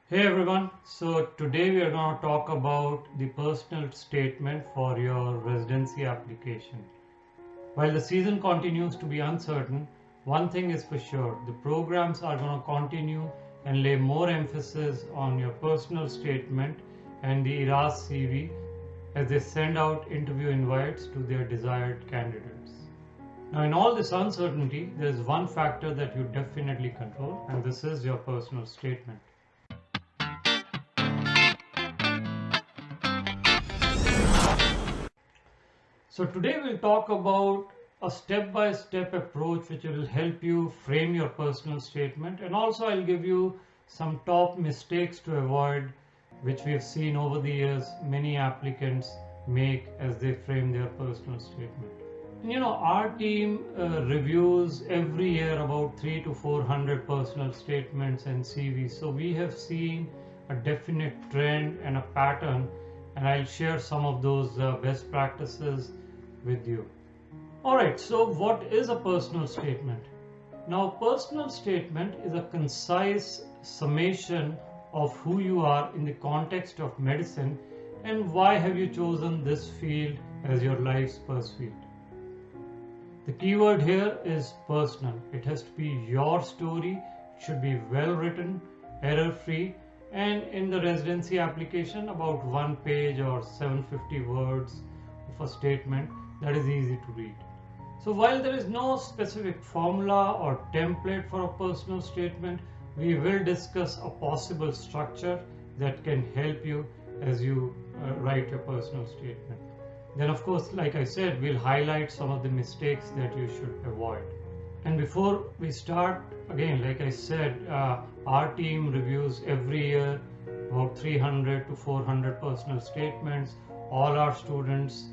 Hey everyone, so today we are going to talk about the personal statement for your residency application. While the season continues to be uncertain, one thing is for sure, the programs are going to continue and lay more emphasis on your personal statement and the ERAS CV as they send out interview invites to their desired candidates. Now in all this uncertainty, there is one factor that you definitely control, and this is your personal statement. So today we'll talk about a step-by-step approach which will help you frame your personal statement, and also I'll give you some top mistakes to avoid which we have seen over the years many applicants make as they frame their personal statement. And our team reviews every year about 3 to 400 personal statements and CVs. So we have seen a definite trend and a pattern, and I'll share some of those best practices with you. Alright, so what is a personal statement? Now, personal statement is a concise summation of who you are in the context of medicine and why have you chosen this field as your life's pursuit. The keyword here is personal. It has to be your story, it should be well written, error free, and in the residency application about 1 page or 750 words of a statement that is easy to read. So while there is no specific formula or template for a personal statement, we will discuss a possible structure that can help you as you write your personal statement. Then of course, like I said, we'll highlight some of the mistakes that you should avoid. And before we start, again, like I said, our team reviews every year about 300 to 400 personal statements. All our students,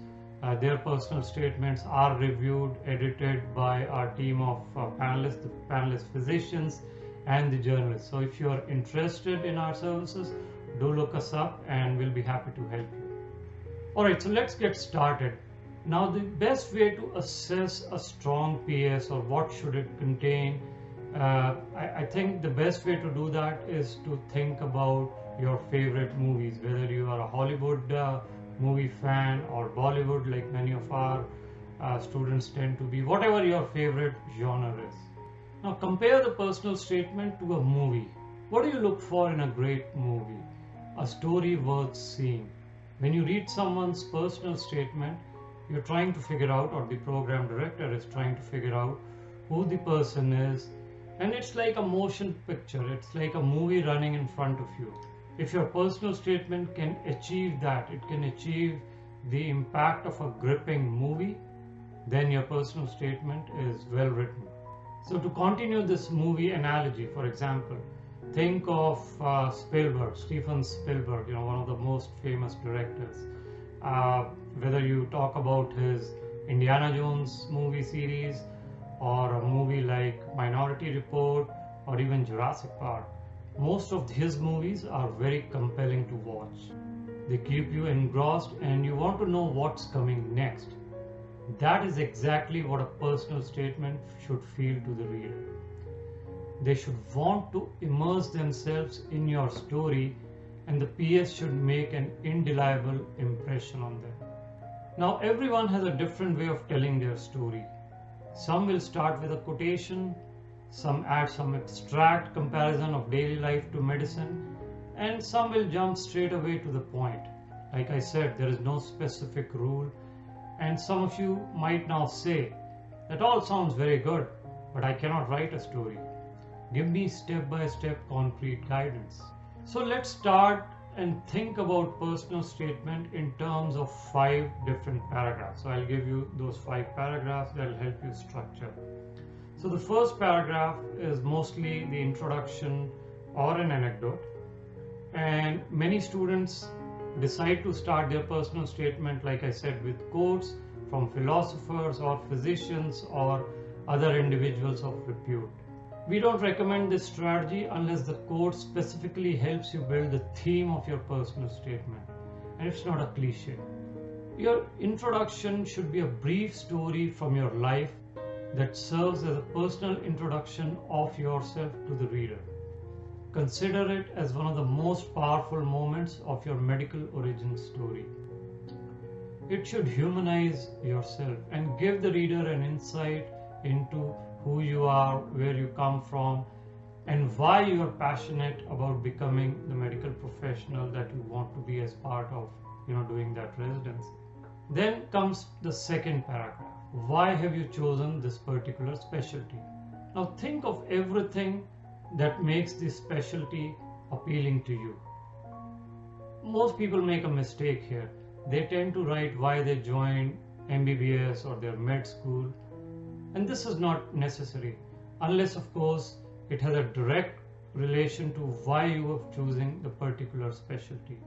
their personal statements are reviewed, edited by our team of panelists, the panelist physicians and the journalists. So if you're interested in our services, do look us up and we'll be happy to help you. Alright, so let's get started. Now the best way to assess a strong PS or what should it contain, I think the best way to do that is to think about your favorite movies, whether you are a Hollywood movie fan or Bollywood like many of our students tend to be, whatever your favorite genre is. Now compare the personal statement to a movie. What do you look for in a great movie? A story worth seeing. When you read someone's personal statement, you're trying to figure out, or the program director is trying to figure out who the person is, and it's like a motion picture, it's like a movie running in front of you. If your personal statement can achieve that, it can achieve the impact of a gripping movie, then your personal statement is well written. So to continue this movie analogy, for example, think of Steven Spielberg, one of the most famous directors. Whether you talk about his Indiana Jones movie series or a movie like Minority Report or even Jurassic Park, most of his movies are very compelling to watch. They keep you engrossed and you want to know what's coming next. That is exactly what a personal statement should feel to the reader. They should want to immerse themselves in your story, and the PS should make an indelible impression on them. Now, everyone has a different way of telling their story. Some will start with a quotation, some add some abstract comparison of daily life to medicine, and some will jump straight away to the point. Like I said, there is no specific rule, and some of you might now say, that all sounds very good, but I cannot write a story. Give me step-by-step concrete guidance. So let's start and think about personal statement in terms of 5 different paragraphs. So I'll give you those 5 paragraphs that will help you structure. So the first paragraph is mostly the introduction or an anecdote. And many students decide to start their personal statement, like I said, with quotes from philosophers or physicians or other individuals of repute. We don't recommend this strategy unless the quote specifically helps you build the theme of your personal statement and it's not a cliche. Your introduction should be a brief story from your life that serves as a personal introduction of yourself to the reader. Consider it as one of the most powerful moments of your medical origin story. It should humanize yourself and give the reader an insight into who you are, where you come from, and why you are passionate about becoming the medical professional that you want to be as part of, doing that residency. Then comes the second paragraph. Why have you chosen this particular specialty? Now think of everything that makes this specialty appealing to you. Most people make a mistake here. They tend to write why they joined MBBS or their med school, and this is not necessary unless, of course, it has a direct relation to why you are choosing the particular specialty.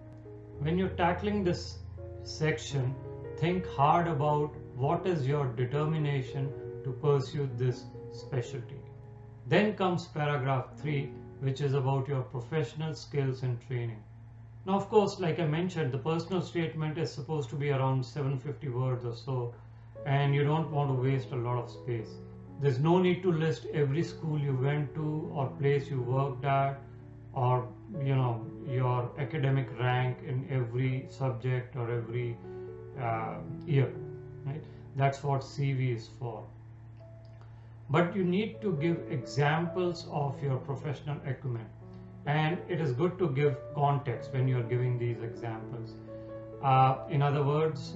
When you're tackling this section, think hard about what is your determination to pursue this specialty. Then comes paragraph 3, which is about your professional skills and training. Now, of course, like I mentioned, the personal statement is supposed to be around 750 words or so, and you don't want to waste a lot of space. There's no need to list every school you went to or place you worked at, or your academic rank in every subject or every year, right? That's what CV is for. But you need to give examples of your professional acumen, and it is good to give context when you're giving these examples. In other words,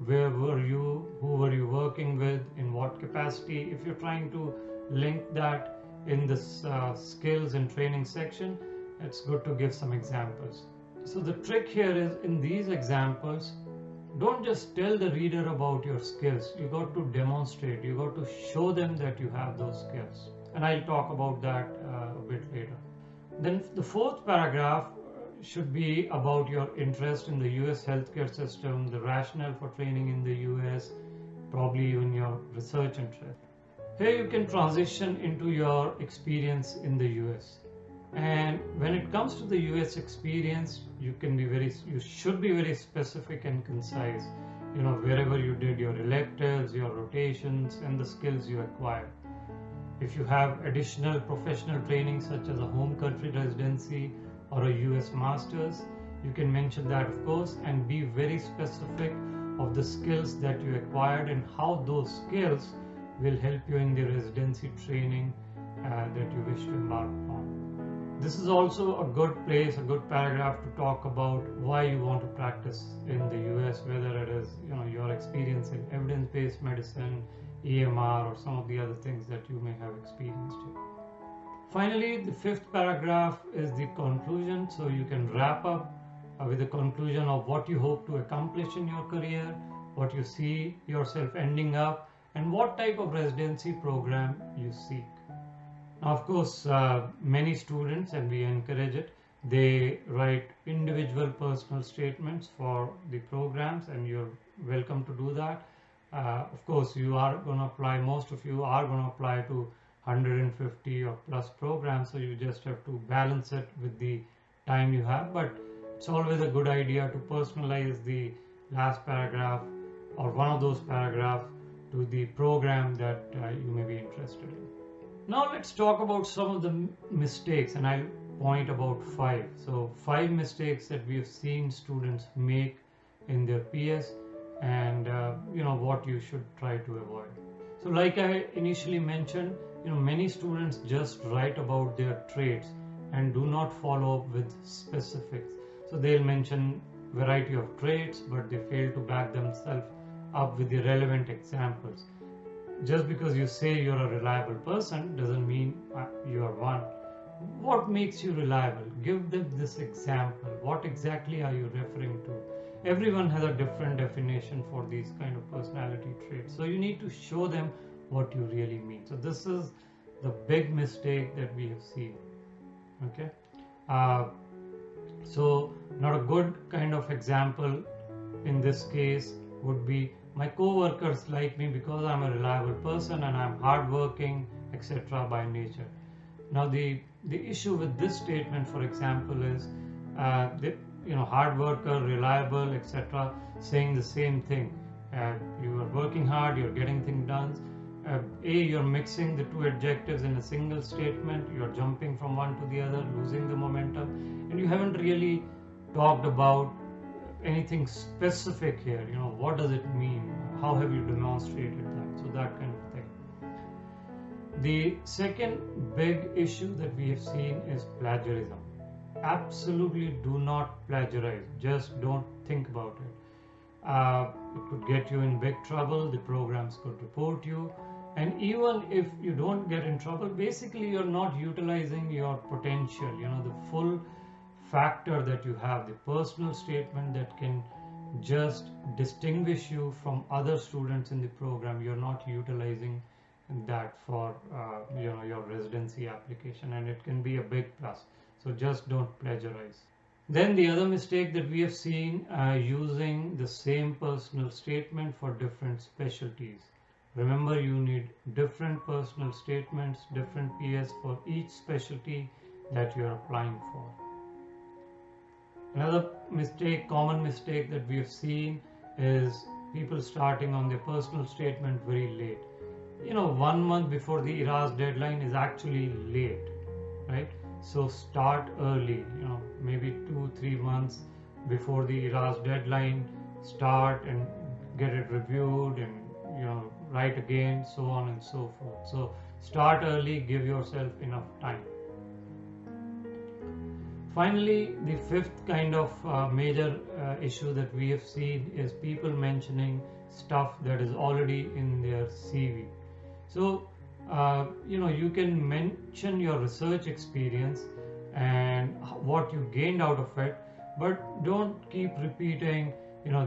where were you, who were you working with, in what capacity? If you're trying to link that in this skills and training section, it's good to give some examples. So the trick here is, in these examples, don't just tell the reader about your skills. You got to demonstrate, you got to show them that you have those skills. And I'll talk about that a bit later. Then the fourth paragraph should be about your interest in the US healthcare system, the rationale for training in the US, probably even your research interest. Here you can transition into your experience in the US. And when it comes to the US experience, you should be very specific and concise. Wherever you did your electives, your rotations, and the skills you acquired. If you have additional professional training such as a home country residency or a US Masters, you can mention that, of course, and be very specific of the skills that you acquired and how those skills will help you in the residency training that you wish to embark upon. This is also a good place, a good paragraph to talk about why you want to practice in the US, whether it is your experience in evidence-based medicine, EMR, or some of the other things that you may have experienced here. Finally, the fifth paragraph is the conclusion, so you can wrap up with the conclusion of what you hope to accomplish in your career, what you see yourself ending up, and what type of residency program you seek. Now, of course, many students, and we encourage it, they write individual personal statements for the programs, and you're welcome to do that. Of course, you are going to apply, most of you are going to apply to 150 or plus programs, so you just have to balance it with the time you have. But it's always a good idea to personalize the last paragraph or one of those paragraphs to the program that you may be interested in. Now let's talk about some of the mistakes, and I'll point about 5. So 5 mistakes that we have seen students make in their PS, and what you should try to avoid. So like I initially mentioned, many students just write about their traits and do not follow up with specifics. So they'll mention variety of traits, but they fail to back themselves up with the relevant examples. Just because you say you're a reliable person doesn't mean you are one. What makes you reliable? Give them this example. What exactly are you referring to? Everyone has a different definition for these kind of personality traits. So you need to show them what you really mean. So this is the big mistake that we have seen. Okay. So not a good kind of example in this case would be, my co-workers like me because I'm a reliable person and I'm hardworking, etc. by nature. Now the issue with this statement, for example, is hard worker, reliable, etc. saying the same thing. You are working hard, you're getting things done. You're mixing the two adjectives in a single statement, you're jumping from one to the other, losing the momentum, and you haven't really talked about anything specific here. What does it mean? How have you demonstrated that? So that kind of thing. The second big issue that we have seen is plagiarism. Absolutely do not plagiarize. Just don't think about it. It could get you in big trouble. The programs could report you. And even if you don't get in trouble, basically you're not utilizing your potential, the full factor that you have, the personal statement that can just distinguish you from other students in the program. You're not utilizing that for your residency application, and it can be a big plus. So just don't plagiarize. Then the other mistake that we have seen, using the same personal statement for different specialties. Remember, you need different personal statements, different PS for each specialty that you are applying for. Another common mistake that we have seen is people starting on their personal statement very late. 1 month before the ERAS deadline is actually late, right? So start early, maybe 2-3 months before the ERAS deadline, start and get it reviewed and write again, so on and so forth. So start early, give yourself enough time. Finally, the fifth kind of major issue that we have seen is people mentioning stuff that is already in their CV. So you can mention your research experience and what you gained out of it, but don't keep repeating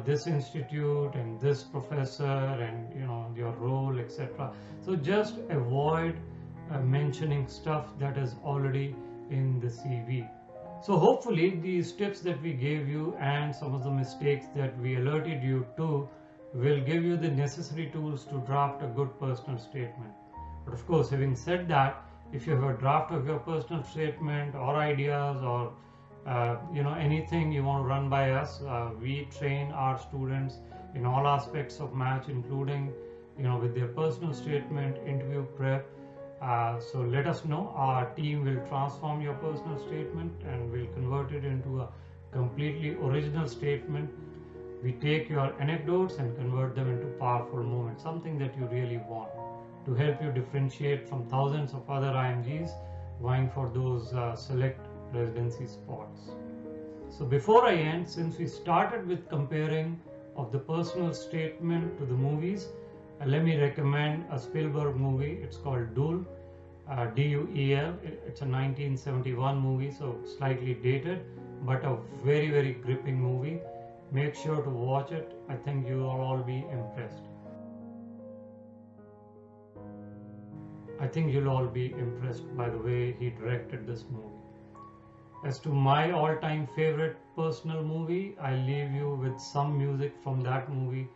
this institute and this professor and your role, etc. So just avoid mentioning stuff that is already in the CV. So hopefully these tips that we gave you and some of the mistakes that we alerted you to will give you the necessary tools to draft a good personal statement. But of course, having said that, if you have a draft of your personal statement or ideas or anything you want to run by us, we train our students in all aspects of match, including with their personal statement, interview prep. So let us know. Our team will transform your personal statement and will convert it into a completely original statement. We take your anecdotes and convert them into powerful moments, something that you really want, to help you differentiate from thousands of other IMGs vying for those select residency spots. So before I end, since we started with comparing of the personal statement to the movies, let me recommend a Spielberg movie. It's called Duel, D-U-E-L. It's a 1971 movie, so slightly dated, but a very, very gripping movie. Make sure to watch it. I think you will all be impressed. I think you'll all be impressed by the way he directed this movie. As to my all-time favorite personal movie, I leave you with some music from that movie.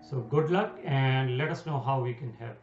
So good luck and let us know how we can help.